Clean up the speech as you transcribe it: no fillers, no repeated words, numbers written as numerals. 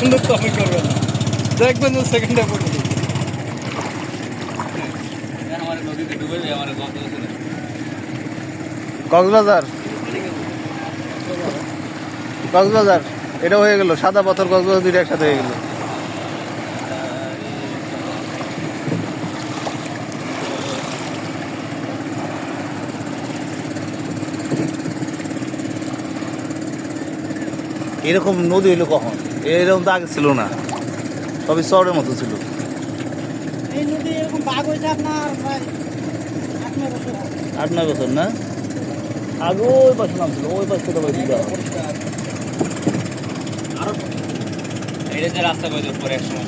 Comment করবেন না, দেখবেন যে সেকেন্ডে পড়ে আমার নদীতে ডুবে যায় আমার গন্ধ হচ্ছে। কক্সবাজার কক্সবাজার এটা হয়ে গেল, সাদা পাথর কক্সবাজার দুইটা একসাথে হয়ে গেল। এরকম নদী হইলো কখন? এরকম তো আগে ছিল না, সবই শহরের মতো ছিল। এই নদী এরকম বাঘ হয়েছে আপনার প্রায় 8-9 বছর হবে। 8-9 বছর না? আগে ওই পাশে নাম ছিল, ওই পাশে তো দিতে হবে। এটা যে রাস্তা পরে এক সময়